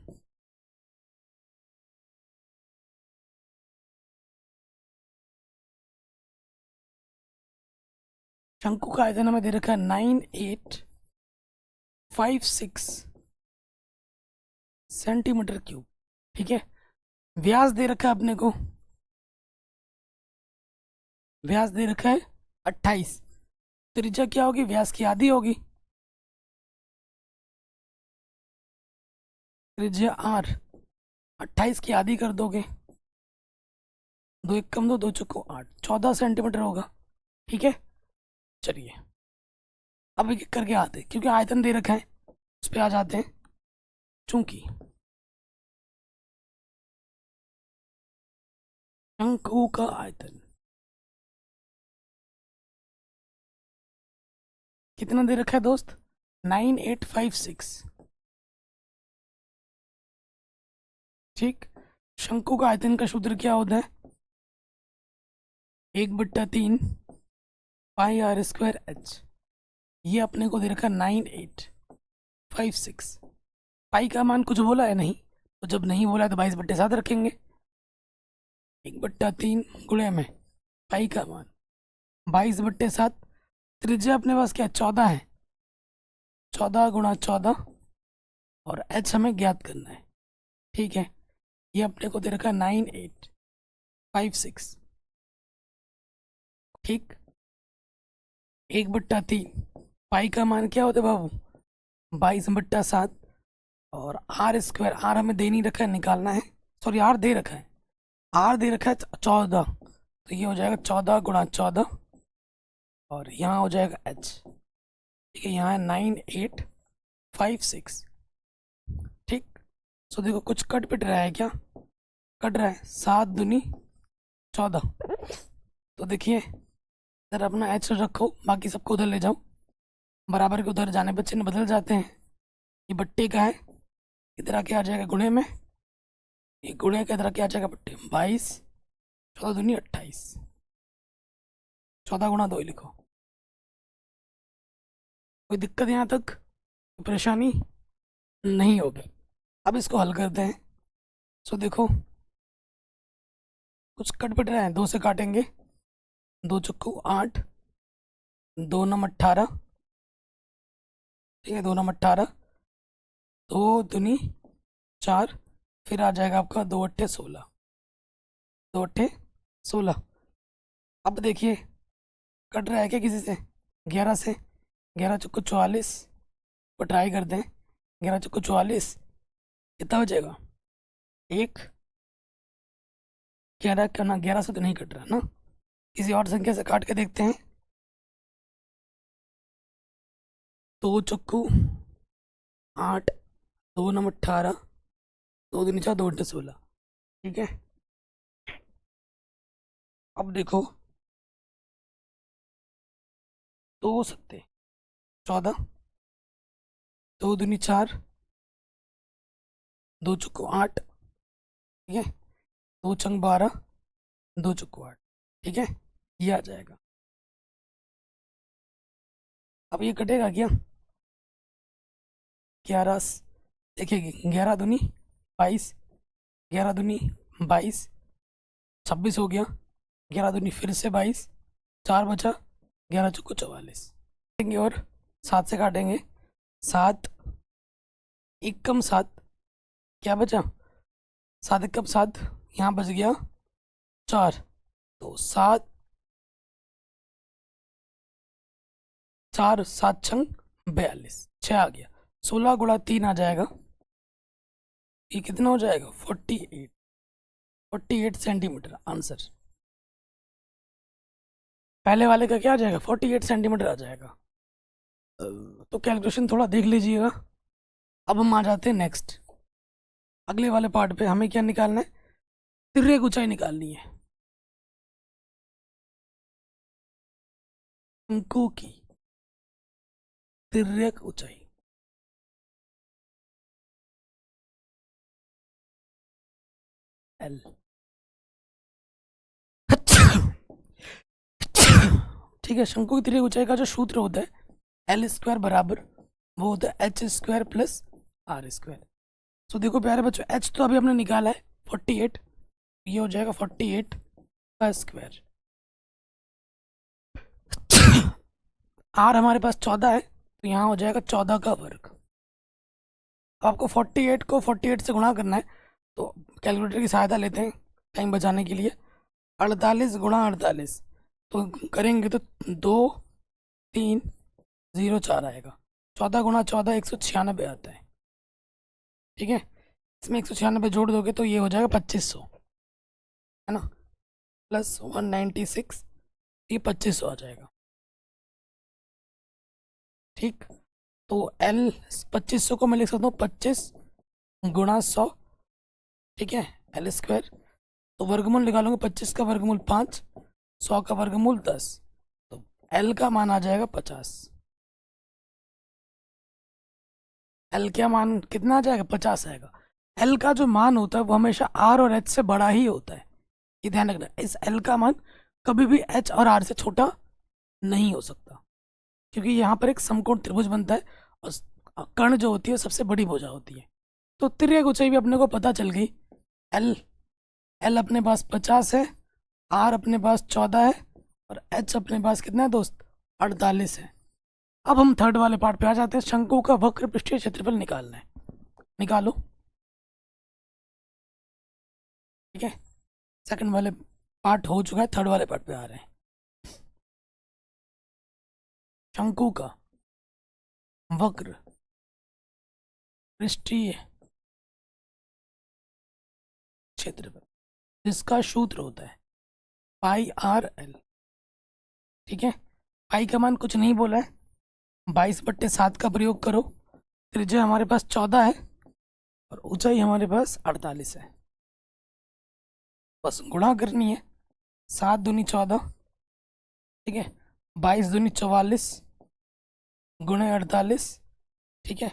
शंकु का आयतन हमें दे रखा है 9856 सेंटीमीटर क्यूब। ठीक है, व्यास दे रखा है अपने को, व्यास दे रखा है 28। त्रिज्या क्या होगी, व्यास की आधी होगी, त्रिज्या r 28 की आधी कर दोगे, दो एक कम दो, दो चुको 8, 14 सेंटीमीटर होगा। ठीक है, चलिए अब एक एक करके आते हैं, क्योंकि आयतन दे रखा है उस पर आ जाते हैं। चूंकि शंकु का आयतन कितना दे रखा है दोस्त, 9856। ठीक, शंकु का आयतन का सूत्र क्या होता है, 1/3 पाई आर स्क्वायर एच। ये अपने को दे रखा 9856। पाई का मान कुछ बोला है नहीं, तो जब नहीं बोला है तो 22/7 रखेंगे। 1/3 गुणे में पाई का मान 22/7। त्रिज्या अपने पास क्या है, 14 है, 14 गुणा 14, और एच हमें ज्ञात करना है। ठीक है, ये अपने को दे रखा 9856। ठीक, 1/3 पाई का मान क्या होता है बाबू, 22/7, और आर स्क्वायर, आर हमें दे नहीं रखा है, निकालना है, सॉरी आर दे रखा है, आर दे रखा है 14, तो ये हो जाएगा 14 गुणा 14, और यहाँ हो जाएगा एच। ठीक है, यहाँ है 9856। ठीक, सो देखो कुछ कट पिट रहा है, क्या कट रहा है, 7 दूनी 14, तो देखिए इधर अपना एच रखो, बाकी सबको उधर ले जाओ, बराबर के उधर जाने पर चिन्ह बदल जाते हैं। ये बट्टे का है, इधर आके आ जाएगा गुणे में, ये गुणे का इधर आके आ जाएगा बट्टे, 22, 14 दूनी 28, 14 गुणा 2 लिखो। कोई दिक्कत यहाँ तक, परेशानी नहीं होगी। अब इसको हल करते हैं। सो देखो कुछ कट पिट रहे हैं, 2 से काटेंगे, 2 चक्कू 8, 2 नम 18। ठीक है, 2 नम 18, 2 दूनी 4, फिर आ जाएगा आपका 2 अट्ठे 16, 2 अट्ठे 16। अब देखिए कट रहा है क्या किसी से, 11 से, 11 चक्कू 44, को ट्राई करते हैं, 11 चक्कू 44 कितना हो जाएगा, 1, 11 क्या ना, 11 से तो नहीं कट रहा ना, किसी और संख्या से काट के देखते हैं। 2 चक्कू 8, 2 नम 18, 2 दूनी 4, 2 अट्ठे 16। ठीक है, अब देखो 2 सत्ते 14, 2 दूनी 4, 2 चक्कू 8, ठीक है, 2 चंग 12, 2 चक्कू 8। ठीक है, ये आ जाएगा। अब ये कटेगा क्या, 11, देखिए 11 दूनी 22, 11 दूनी 22, 26 हो गया, 11 दूनी फिर से 22, 4 बचा, 11 चौको 44, काटेंगे और 7 से काटेंगे, 7 एक कम 7, क्या बचा, 7 एक कम 7, यहाँ बच गया 4, तो 7 4 7 छंग 42, 6 आ गया, 16 गुणा 3 आ जाएगा, ये कितना हो जाएगा, 48 सेंटीमीटर आंसर। पहले वाले का क्या आ जाएगा, 48 सेंटीमीटर आ जाएगा। तो कैलकुलेशन थोड़ा देख लीजिएगा। अब हम आ जाते हैं नेक्स्ट अगले वाले पार्ट पे। हमें क्या निकालना है, तिर्यक ऊंचाई निकालनी है शंकु की, तिर्यक ऊंचाई। एल ठीक है, शंकु की तिर्यक ऊंचाई का जो सूत्र होता है एल स्क्वायर बराबर वो होता है H square plus R square. तो देखो प्यारे बच्चों, एच तो अभी हमने निकाला है 48, ये हो जाएगा 48 का स्क्वायर आर हमारे पास 14 है, तो यहाँ हो जाएगा 14 का वर्ग। अब आपको 48 को 48 से गुणा करना है, तो कैलकुलेटर की सहायता लेते हैं टाइम बचाने के लिए। 48 गुणा 48, तो करेंगे तो 2304 आएगा। 14 गुणा 14 196 आता है। ठीक है, इसमें 196 जोड़ दोगे तो ये हो जाएगा 2500, है ना, प्लस 196, ये 2500 आ जाएगा। ठीक, तो एल 2500 को मैं लिख सकता हूँ 25 गुणा 100, ठीक है, एल स्क्वायर। तो वर्गमूल निकालूंगे, 25 का वर्गमूल 5, 100 का वर्गमूल 10, तो एल का मान आ जाएगा 50। एल का मान कितना आ जाएगा? 50 आएगा। एल का जो मान होता है वो हमेशा आर और एच से बड़ा ही होता है, ये ध्यान रखना। इस एल का मान कभी भी एच और आर से छोटा नहीं हो सकता, क्योंकि यहाँ पर एक समकोण त्रिभुज बनता है और कर्ण जो होती है सबसे बड़ी भुजा होती है। तो तिर्यक ऊंचाई भी अपने को पता चल गई। एल एल अपने पास 50 है, आर अपने पास 14 है, और एच अपने पास कितना है दोस्त? 48 है। अब हम थर्ड वाले पार्ट पे आ जाते हैं, शंकु का वक्र पृष्ठीय क्षेत्रफल निकालना है। निकालो। ठीक है, सेकंड वाले पार्ट हो चुका है, थर्ड वाले पार्ट पे आ रहे हैं। शंकु का वक्र पृष्ठीय क्षेत्रफल, जिसका सूत्र होता है पाई आर एल। ठीक है, पाई का मान कुछ नहीं बोला है, 22/7 का प्रयोग करो। त्रिज्या हमारे पास 14 है और ऊंचाई हमारे पास 48 है। बस गुणा करनी है, 7 दूनी 14, ठीक है, 22 दूनी 44 गुणे 48। ठीक है,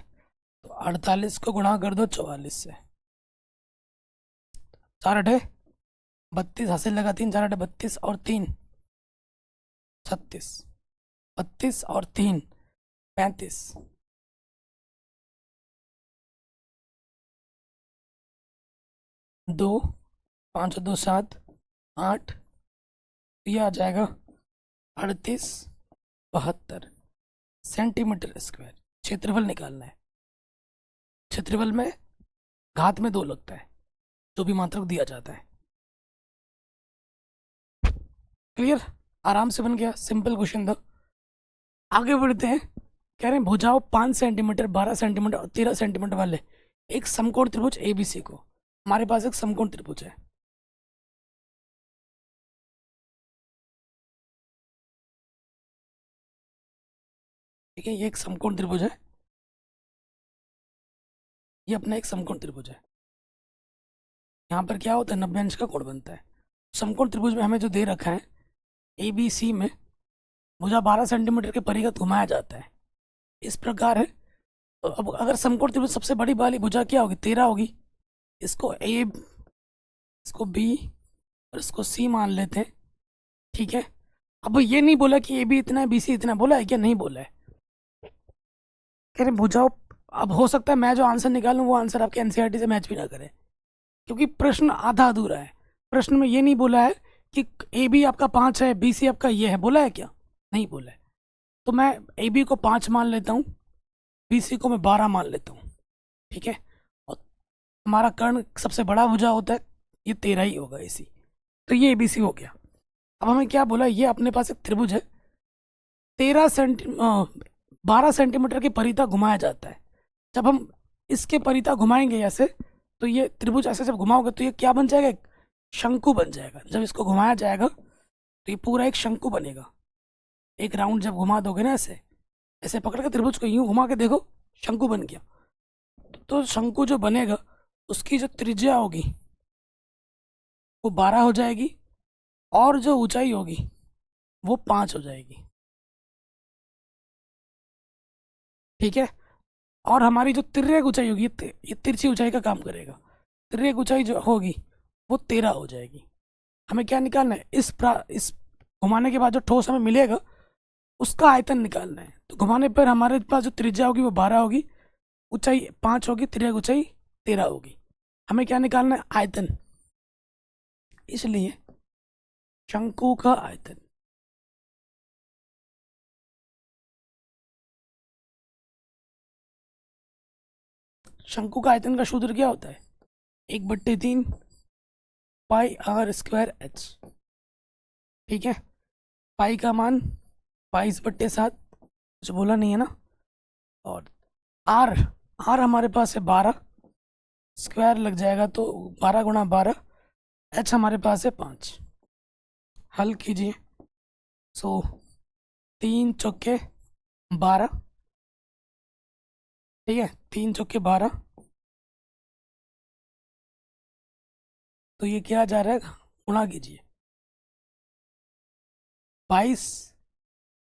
तो 48 को गुणा कर दो 44 से, 4×8 32, हासिल लगा 3, 4×8 32 और 3 36, 32 और 3 35, 2 5 2 7 8, ये आ जाएगा 3872 सेंटीमीटर स्क्वायर। क्षेत्रफल निकालना है। क्षेत्रफल में घात में 2 लगता है, जो भी मात्रक दिया जाता है। क्लियर? आराम से बन गया, सिंपल क्वेश्चन था। आगे बढ़ते हैं। कह रहे हैं भुजाओं 5 सेंटीमीटर, 12 सेंटीमीटर और 13 सेंटीमीटर वाले एक समकोण त्रिभुज एबीसी को। हमारे पास एक समकोण त्रिभुज है। ठीक है, ये एक समकोण त्रिभुज है, ये अपना एक समकोण त्रिभुज है। यहाँ पर क्या होता है? 90 अंश का कोण बनता है। समकोण त्रिभुज में हमें जो दे रखा है, ए बी सी में भुजा 12 सेंटीमीटर के परिगत घुमाया जाता है, इस प्रकार है। तो अब अगर समकोण त्रिभुज सबसे बड़ी वाली भुजा क्या होगी? 13 होगी। इसको ए, इसको बी और इसको सी मान लेते हैं। ठीक है, अब ये नहीं बोला कि ए बी इतना है बी सी इतना, बोला है क्या? नहीं बोला है। कह रहे भुजाओं, अब हो सकता है मैं जो आंसर निकालूं वो आंसर आपके एनसीईआरटी से मैच भी ना करे, क्योंकि प्रश्न आधा अधूरा है। प्रश्न में ये नहीं बोला है कि ए बी आपका 5 है, बी सी आपका ये है, बोला है क्या? नहीं बोला है। तो मैं ए बी को 5 मान लेता हूँ, बी सी को मैं 12 मान लेता हूँ। ठीक है, और हमारा कर्ण सबसे बड़ा भुजा होता है, ये 13 ही होगा इसी, तो ये ए बी सी हो गया। अब हमें क्या बोला? ये अपने पास एक त्रिभुज है, 12 सेंटीमीटर की परिधा घुमाया जाता है। जब हम इसके परिधा घुमाएंगे ऐसे, तो ये त्रिभुज ऐसे जब घुमाओगे तो ये क्या बन जाएगा? एक शंकु बन जाएगा। जब इसको घुमाया जाएगा तो ये पूरा एक शंकु बनेगा। एक राउंड जब घुमा दोगे ना ऐसे, ऐसे पकड़ के त्रिभुज को यूं घुमा के देखो, शंकु बन गया। तो शंकु जो बनेगा उसकी जो त्रिज्या होगी वो 12 हो जाएगी, और जो ऊंचाई होगी वो 5 हो जाएगी। ठीक है, और हमारी जो तिर्यक ऊंचाई होगी, ये तिरछी ऊंचाई का काम करेगा। तिर्यक ऊंचाई जो होगी वो 13 हो जाएगी। हमें क्या निकालना है? इस घुमाने के बाद जो ठोस हमें मिलेगा उसका आयतन निकालना है। तो घुमाने पर हमारे पास जो त्रिज्या होगी वो 12 होगी, ऊंचाई 5 होगी, तिर्यक ऊंचाई 13 होगी। हमें क्या निकालना है? आयतन। इसलिए शंकु का आयतन शंकु का आयतन का सूत्र क्या होता है? 1/3 पाई आर स्क्वायर एच। ठीक है, पाई का मान 22/7, कुछ बोला नहीं है ना। और आर आर हमारे पास है 12, स्क्वायर लग जाएगा तो 12 गुणा 12, एच हमारे पास है 5। हल कीजिए। सो 3 चौके 12, ठीक है, 3 चौके 12, तो ये क्या जा रहा है, गुणा कीजिए। 22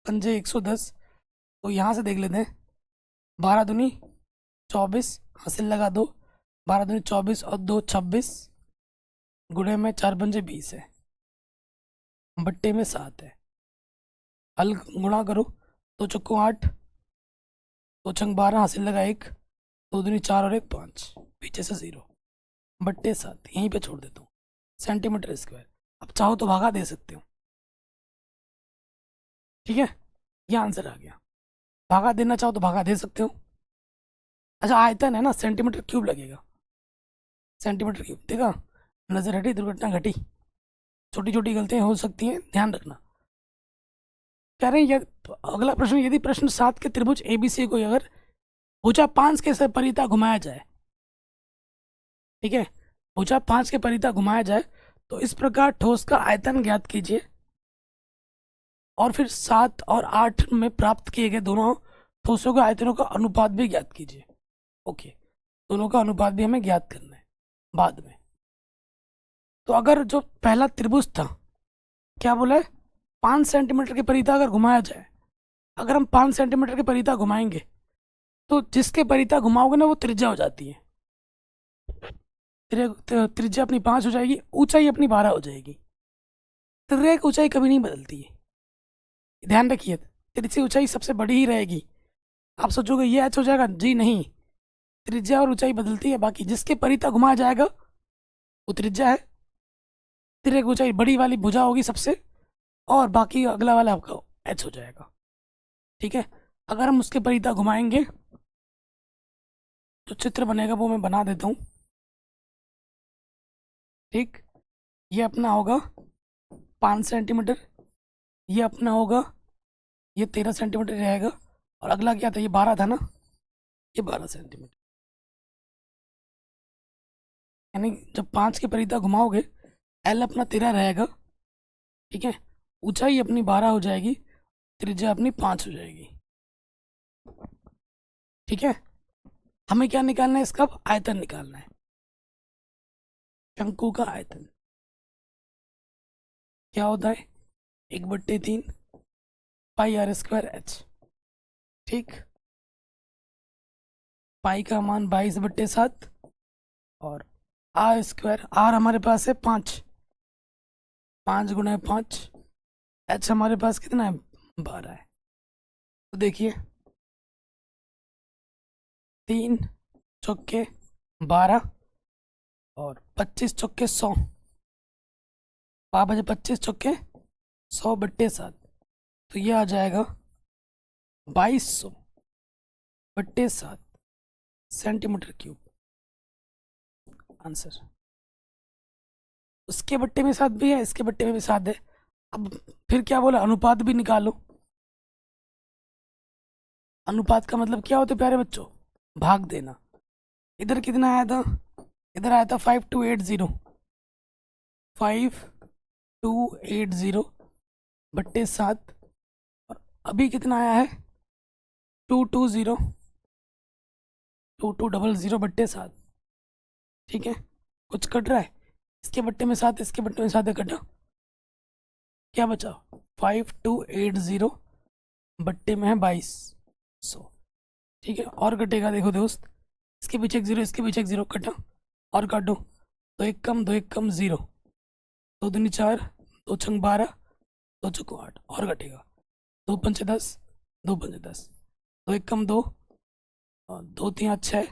पंजे 110, तो यहाँ से देख लेते हैं। 12 दूनी 24, हासिल लगा दो। 12 दूनी 24 और 2 26, गुणे में 4 पंजे 20 है, बट्टे में 7 है। हल गुणा करो, 2 चौको 8, 2 छंग 12, हासिल लगा 1, 2 दूनी 4 और 1 5, पीछे से 0, बट्टे 7। यहीं पे छोड़ देता हूँ, सेंटीमीटर स्क्वायर। अब चाहो तो भागा दे सकते हो। ठीक है, ये आंसर आ गया। भागा देना चाहो तो भागा दे सकते हो। अच्छा, आयतन है ना, सेंटीमीटर क्यूब लगेगा। सेंटीमीटर क्यूब, देखा, नजर हटी दुर्घटना घटी। छोटी छोटी गलतियां हो सकती हैं, ध्यान रखना। कह रहे हैं अगला प्रश्न, यदि प्रश्न 7 के त्रिभुज एबीसी को अगर भुजा 5 के परिता घुमाया जाए, ठीक है, भुजा 5 के परिता घुमाया जाए तो इस प्रकार ठोस का आयतन ज्ञात कीजिए और फिर 7 और 8 में प्राप्त किए गए दोनों ठोसों के आयतनों का अनुपात भी ज्ञात कीजिए। ओके, दोनों का अनुपात भी हमें ज्ञात करना है बाद में। तो अगर जो पहला त्रिभुज था, क्या बोला है, 5 सेंटीमीटर के परिता अगर घुमाया जाए, अगर हम 5 सेंटीमीटर के परिता घुमाएंगे तो जिसके परिता घुमाओगे ना वो त्रिज्या हो जाती है। त्रिज्या अपनी 5 हो जाएगी, ऊंचाई अपनी 12 हो जाएगी। त्रिज्या की ऊंचाई कभी नहीं बदलती है, ध्यान रखिए। त्रिज्या ऊंचाई सबसे बड़ी ही रहेगी। आप सोचोगे ये एच हो जाएगा, जी नहीं, त्रिज्या और ऊंचाई बदलती है। बाकी जिसके परिता घुमाया जाएगा वो त्रिज्या है, त्रिज्या की ऊंचाई बड़ी वाली भुजा होगी सबसे, और बाकी अगला वाला आपका एच हो जाएगा। ठीक है, अगर हम उसके परिता घुमाएंगे जो चित्र बनेगा वो मैं बना देता हूँ। ठीक, ये अपना होगा 5 सेंटीमीटर, ये अपना होगा, ये 13 सेंटीमीटर रहेगा, और अगला क्या था, ये 12 था ना, ये 12 सेंटीमीटर। यानी जब 5 के परिता घुमाओगे एल अपना 13 रहेगा, ठीक है, ऊंचाई अपनी 12 हो जाएगी, त्रिज्या अपनी 5 हो जाएगी। ठीक है, हमें क्या निकालना है, इसका आयतन निकालना है। शंकु का आयतन क्या होता है, 1/3 पाई आर स्क्वायर एच। ठीक, पाई का मान 22/7 और आर स्क्वायर, आर हमारे पास है 5, 5 गुना 5, एच हमारे पास कितना है, 12 है। तो देखिए 3 चौके 12 और 25 चौके 100, 25 चौके 100/7, तो ये आ जाएगा 2200/7 सेंटीमीटर क्यूब। आंसर उसके बट्टे में 7 भी है, इसके बट्टे में भी 7 है। अब फिर क्या बोला, अनुपात भी निकालो। अनुपात का मतलब क्या होता है प्यारे बच्चों, भाग देना। इधर कितना आया था, इधर आया था 5280, 5280/7, और अभी कितना आया है 2200/7। ठीक है, कुछ कट रहा है, इसके बट्टे में 7, इसके बट्टे में 7 है, कटा, क्या बचा, 5280 बट्टे में है 2200। ठीक है, और कटेगा, देखो दोस्त, इसके पीछे एक 0, इसके पीछे एक 0, कटा, और काटो, तो एक कम 2 एक कम 0, 2 दूनी 4, 2 छंग 12, 2 चौको 8, और कटेगा, 2 पंचे 10, 2 पंचे 10, 2 एक कम 2, और 2 3 6,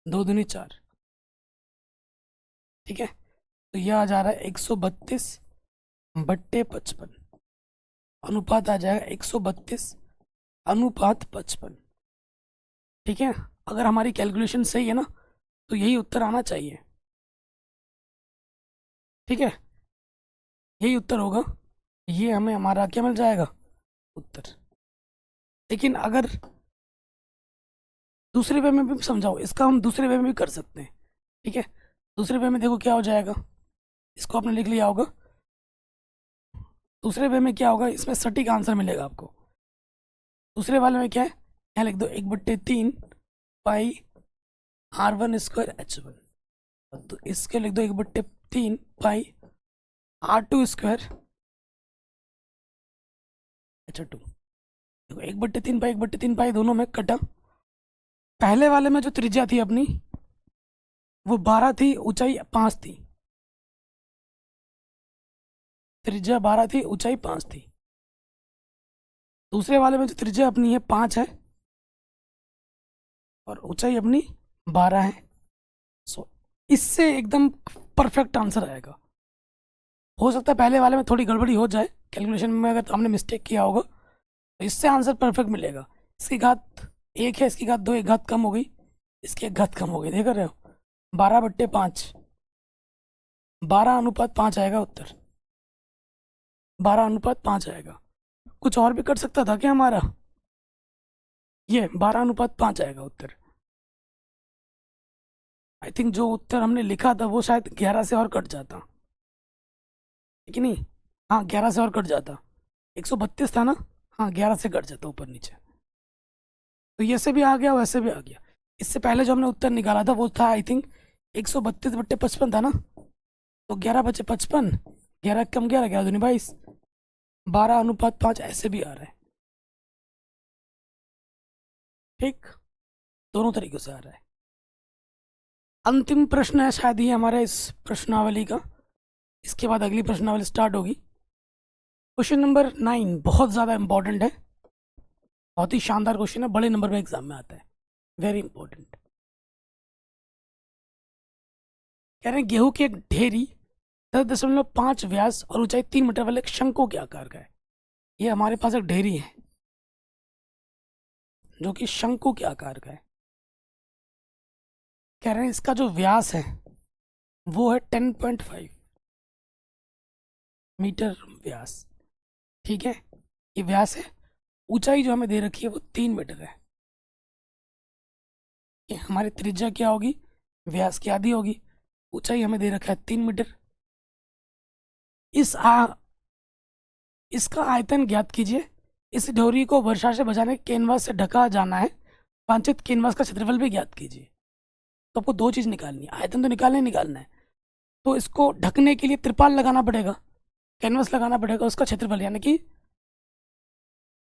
2 दूनी 4। ठीक है, तो यह आ जा रहा है 132/55, अनुपात आ जाएगा 132/55। ठीक है, अगर हमारी कैलकुलेशन सही है ना तो यही उत्तर आना चाहिए। ठीक है, यही उत्तर होगा। ये हमें हमारा क्या मिल जाएगा, उत्तर। लेकिन अगर दूसरे वे में भी समझाओ, इसका हम दूसरे वे में भी कर सकते हैं। ठीक है, दूसरे वे में देखो क्या हो जाएगा, इसको आपने लिख लिया होगा। दूसरे वे में क्या होगा, इसमें सटीक आंसर मिलेगा आपको। दूसरे वाले में क्या है, यहाँ लिख दो 1/3 पाई R1² H1। तो इसके लिख दो 1/3 पाई R2² H2। देखो 1/3 पाई 1/3 पाई दोनों में कटा। पहले वाले में जो त्रिज्या थी अपनी वो 12 थी, ऊंचाई 5 थी। त्रिज्या 12 थी, ऊंचाई 5 थी। दूसरे वाले में जो त्रिज्या अपनी है 5 है और ऊंचाई अपनी 12 है। सो इससे एकदम परफेक्ट आंसर आएगा। हो सकता है पहले वाले में थोड़ी गड़बड़ी हो जाए कैलकुलेशन में, अगर हमने मिस्टेक किया होगा तो इससे आंसर परफेक्ट मिलेगा। इसकी घात 1 है, इसकी घात 2, एक घात कम हो गई, इसकी एक घात कम हो गई, देख रहे हो। 12/5, 12:5 आएगा उत्तर। 12:5 आएगा। कुछ और भी कर सकता था क्या हमारा, ये 12:5 आएगा उत्तर। आई थिंक जो उत्तर हमने लिखा था वो शायद 11 से और कट जाता, है कि नहीं। हाँ 11 से और कट जाता, 132 था ना, हाँ 11 से कट जाता ऊपर नीचे। तो ये से भी आ गया, वैसे भी आ गया। इससे पहले जो हमने उत्तर निकाला था वो था आई थिंक 132/55 था ना। तो 11/55, 11 कम 11, 11×2 22, 12:5 ऐसे भी आ रहा है। ठीक, दोनों तरीकों से आ रहा है। अंतिम प्रश्न है शायद ये हमारे इस प्रश्नावली का, इसके बाद अगली प्रश्नावली स्टार्ट होगी। क्वेश्चन नंबर 9 बहुत ज़्यादा इंपॉर्टेंट है, बहुत ही शानदार क्वेश्चन है, बड़े नंबर में एग्जाम में आता है, वेरी इंपॉर्टेंट। कह रहे हैं गेहूं की एक ढेरी 10.5 व्यास और ऊंचाई 3 मीटर वाले एक शंकु के आकार का है। ये हमारे पास एक ढेरी है जो कि शंकु के आकार का है। कह रहे हैं इसका जो व्यास है वो है 10.5 मीटर व्यास। ठीक है, ये व्यास है। ऊंचाई जो हमें दे रखी है वो 3 मीटर है। ये हमारी त्रिज्या क्या होगी, व्यास की आधी होगी। ऊंचाई हमें दे रखा है 3 मीटर। इसका आयतन ज्ञात कीजिए। इस डोरी को वर्षा से बचाने कैनवास से ढका जाना है। वांछित कैनवास का क्षेत्रफल भी ज्ञात कीजिए। तो आपको दो चीज़ निकालनी है, आयतन तो निकालना है। तो इसको ढकने के लिए त्रिपाल लगाना पड़ेगा, कैनवास लगाना पड़ेगा, उसका क्षेत्रफल यानी कि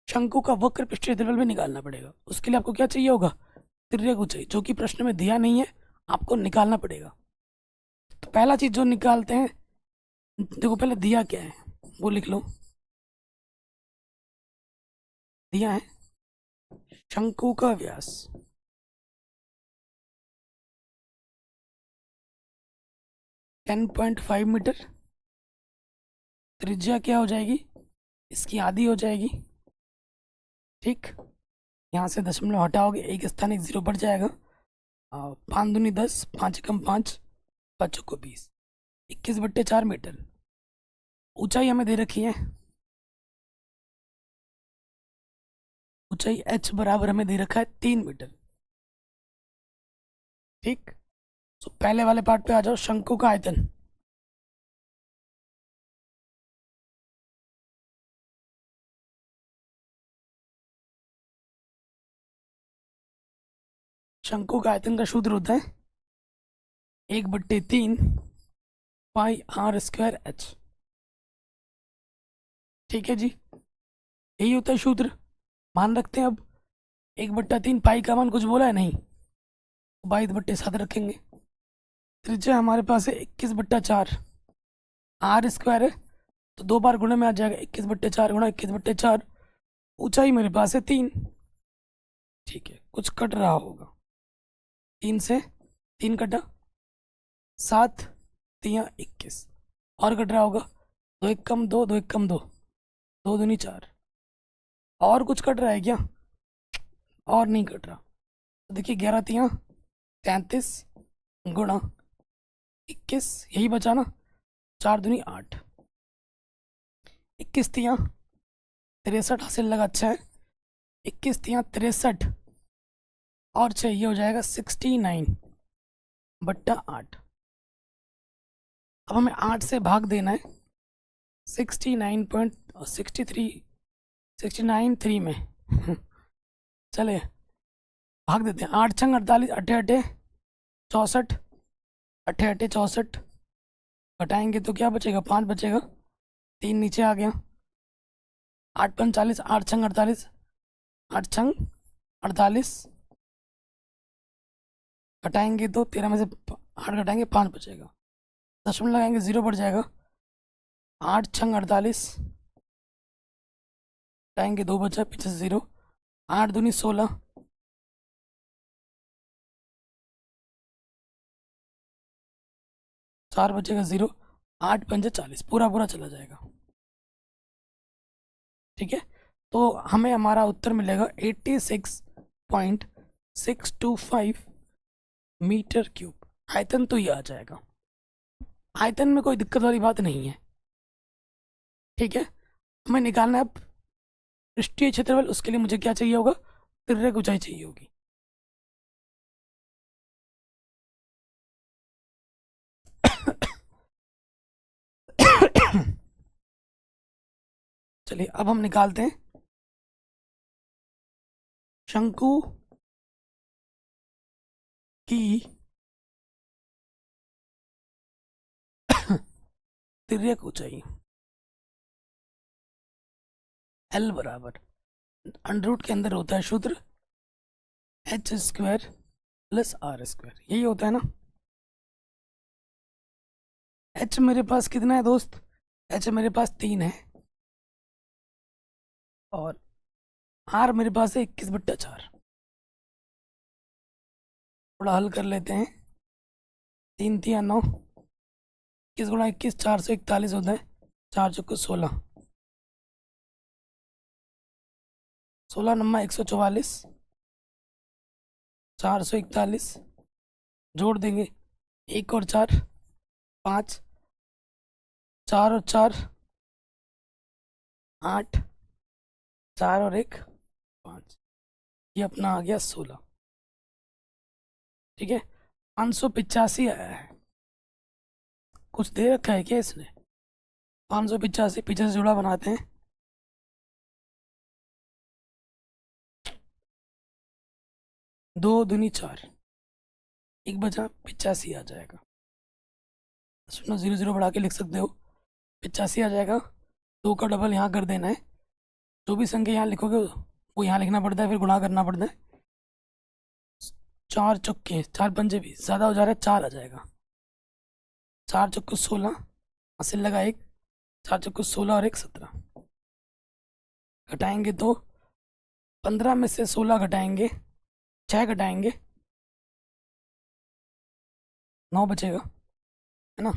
शंकु का वक्र पृष्ठ क्षेत्रफल भी निकालना पड़ेगा। उसके लिए आपको क्या चाहिए होगा, तिर्यक ऊंचाई, जो कि प्रश्न में दिया नहीं है, आपको निकालना पड़ेगा। तो पहला चीज जो निकालते हैं, देखो पहले दिया क्या है वो लिख लो। दिया है शंकु का व्यास 10.5 मीटर। त्रिज्या क्या हो जाएगी, इसकी आधी हो जाएगी। ठीक, यहाँ से दशमलव हटाओगे, एक स्थान एक जीरो बढ़ जाएगा। 5×2 = 10, 5×1 = 5, 5×4 = 20, 21/4 मीटर। ऊंचाई हमें दे रखी है, ऊंचाई h बराबर हमें दे रखा है 3 मीटर। ठीक, तो पहले वाले पार्ट पे आ जाओ, शंकु का आयतन। शंकु का आयतन का सूत्र होता है 1/3 पाई R²H। ठीक है जी, यही होता है सूत्र, मान रखते हैं। अब 1/3 पाई का मान कुछ बोला है नहीं, 22/7 रखेंगे। त्रिज्या हमारे पास है 21/4, R² है तो 2 बार गुणे में आ जाएगा, 21/4 गुणा 21/4। ऊंचाई मेरे पास है 3। ठीक है, कुछ कट रहा होगा, 3 से 3 कटा, 7 3 21 और कट रहा होगा, 2 1 कम 2, 2 1 कम 2, 2 दूनी 4। और कुछ कट रहा है क्या, और नहीं कट रहा। तो देखिए 11 3 33, गुणा 21, यही बचा ना, 4 दूनी 8, 21 तियाँ 63 हासिल लगा, अच्छा है। 21 तियाँ 63 और चाहिए हो जाएगा 69/8। अब हमें 8 से भाग देना है 69.63 में चले भाग देते हैं। 8×6 = 48, अट्ठे अट्ठे 64, अट्ठे अट्ठे 64, घटाएंगे तो क्या बचेगा, 5 बचेगा, 3 नीचे आ गया। 8×5 = 40, 8×6 = 48, 8×6 = 48, घटाएंगे तो 13 में से 8 घटाएंगे 5 बचेगा, दशमलव लगाएंगे 0 बढ़ जाएगा। 8×6 = 48, घटाएंगे 2 बचा, पीछे से 0। 8 दूनी 16, 4 बचेगा 0। 8×5 = 40, पूरा पूरा चला जाएगा। ठीक है, तो हमें हमारा उत्तर मिलेगा 86.625 मीटर क्यूब। आयतन तो ये आ जाएगा, आयतन में कोई दिक्कत वाली बात नहीं है। ठीक है, हमें निकालना है अब पृष्ठीय क्षेत्रफल। उसके लिए मुझे क्या चाहिए होगा, तिर्यक ऊंचाई चाहिए होगी। चलिए अब हम निकालते हैं शंकु की तिर्यक ऊंचाई। L बराबर अंडर के अंदर होता है सूत्र h² + r², यही होता है ना। h मेरे पास कितना है दोस्त, h मेरे पास 3 है और r मेरे पास है 21/4। थोड़ा हल कर लेते हैं। 3×3 = 9, 21 × 21 441 होता है, 4×4 = 16, 16×9 = 144, 441 जोड़ देंगे, 1 और 4 5, 4 और 4 8, 4 और 1 5, ये अपना आ गया 16। ठीक है, 585 आया है। कुछ दे रखा है क्या इसने, 585 पीछे से जुड़ा बनाते हैं। 2×2 = 4, 1 बचा, 85 आ जाएगा। 0 बढ़ा के लिख सकते हो, 85 आ जाएगा। 2 का डबल यहाँ कर देना है, जो भी संख्या यहाँ लिखोगे वो यहाँ लिखना पड़ता है, फिर गुणा करना पड़ता है। 4 चौके 4 पंजे भी ज़्यादा हो जा रहा है, 4 आ जाएगा। 4 चौके 16, हासिल लगा 1, 4 चौके 16 और 1 17, घटाएंगे तो 15 में से 16 घटाएंगे, 6 घटाएंगे 9 बचेगा, है ना,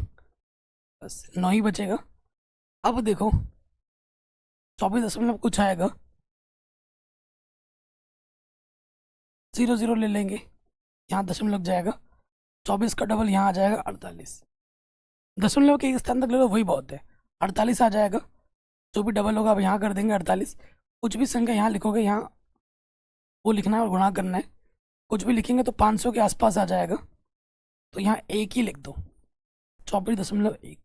बस 9 ही बचेगा। अब देखो 24 दशमलव कुछ आएगा, 0 ले लेंगे, यहाँ दशमलव लग जाएगा। 24 का डबल यहाँ आ जाएगा 48, दशमलव के एक स्थान तक ले लो वही बहुत है, 48 आ जाएगा। जो भी डबल होगा अब यहाँ कर देंगे 48। कुछ भी संख्या यहाँ लिखोगे यहाँ वो लिखना है और गुणा करना है। कुछ भी लिखेंगे तो 500 के आसपास आ जाएगा, तो यहाँ 1 ही लिख दो, 24.1।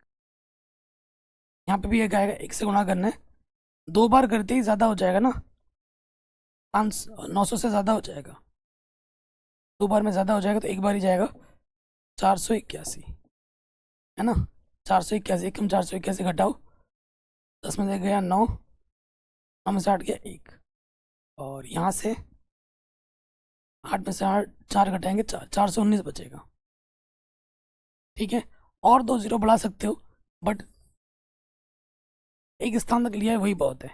यहाँ पे भी 1 आएगा, 1 से गुणा करना है, 2 बार करते ही ज़्यादा हो जाएगा ना, 900 से ज़्यादा हो जाएगा, 2 बार में ज़्यादा हो जाएगा तो 1 बार ही जाएगा। 481 है ना, 481, 1 कम 481 घटाओ, 10 में से गया 9, 9 में से 8 गया 1, और यहाँ से 8 में से 8 4 घटाएंगे 4, 419 बचेगा। ठीक है, और 2 0 बढ़ा सकते हो, बट एक स्थान तक लिया है वही बहुत है,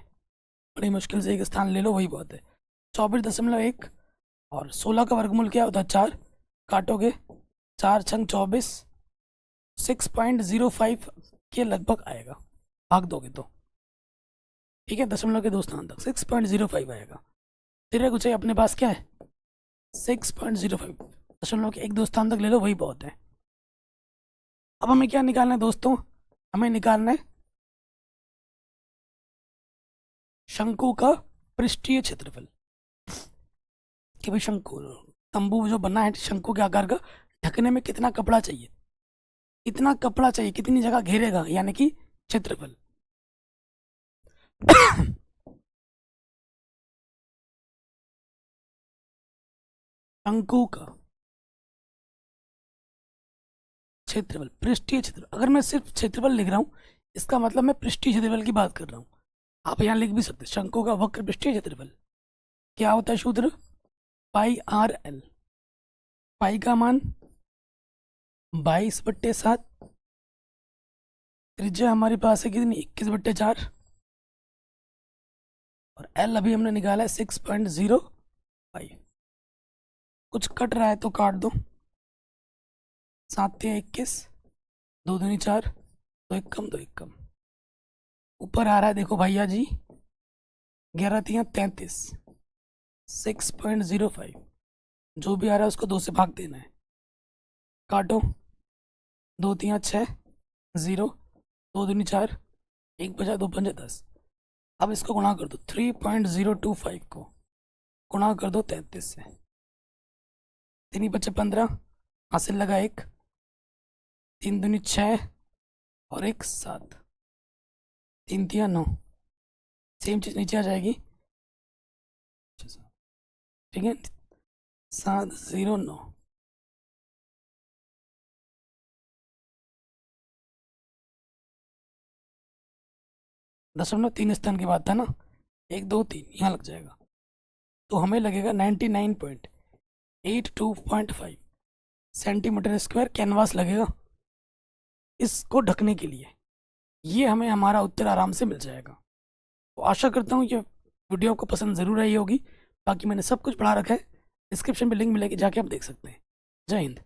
बड़ी मुश्किल से एक स्थान ले लो वही बहुत है। 24.1 और 16 का वर्गमूल क्या होता है 4, काटोगे 4×24 6.05 के लगभग आएगा, भाग दोगे तो। ठीक है, दशमलव के 2 स्थान तक 6.05 आएगा। तिर्यक ऊंचाई अपने पास क्या है 6.05, दशमलव के एक दो स्थान तक ले लो, वही बहुत है। अब हमें क्या निकालना है दोस्तों, हमें निकालना है शंकु का पृष्ठीय क्षेत्रफल। कि भाई शंकु, तंबू जो बना है शंकु के आकार का, ढकने में कितना कपड़ा चाहिए, कितना कपड़ा चाहिए, कितनी जगह घेरेगा, यानी कि क्षेत्रफल। शंकु का क्षेत्रफल, पृष्ठीय क्षेत्रफल। अगर मैं सिर्फ क्षेत्रफल लिख रहा हूँ, इसका मतलब मैं पृष्ठीय क्षेत्रफल की बात कर रहा हूँ। आप यहाँ लिख भी सकते हैं शंकु का वक्र पृष्ठीय क्षेत्रफल क्या होता है सूत्र, पाई आर एल। पाई का मान 22/7, त्रिज्या हमारे पास है कितनी, 21/4, और एल अभी हमने निकाला है 6.05। कुछ कट रहा है तो काट दो, 7 या 21, 2 दूनी 4, 2 एक कम 2 एक कम, ऊपर आ रहा है देखो भैया जी 11 तियाँ 33, 6.05। जो भी आ रहा है उसको 2 से भाग देना है, काटो, 2 तियाँ 6, 0, 2 दूनी 4, 1 बचा 2 पंजे 10। अब इसको गुणा कर दो, 3.025 को गुणा कर दो 33 से, 3 बचे 15, हासिल लगा 1, 3 दूनी 6 और 1 7, 3 तियाँ 9। सेम चीज़ नीचे आ जाएगी, ठीक है, 709। दशमलव 3 स्थान की बात था ना, 1 2 3 यहाँ लग जाएगा, तो हमें लगेगा 99.82.5 सेंटीमीटर स्क्वायर कैनवास लगेगा इसको ढकने के लिए। ये हमें हमारा उत्तर आराम से मिल जाएगा। तो आशा करता हूँ ये वीडियो आपको पसंद ज़रूर आई होगी। बाकी मैंने सब कुछ पढ़ा रखा है, डिस्क्रिप्शन में लिंक मिलेगी, जाके आप देख सकते हैं। जय हिंद।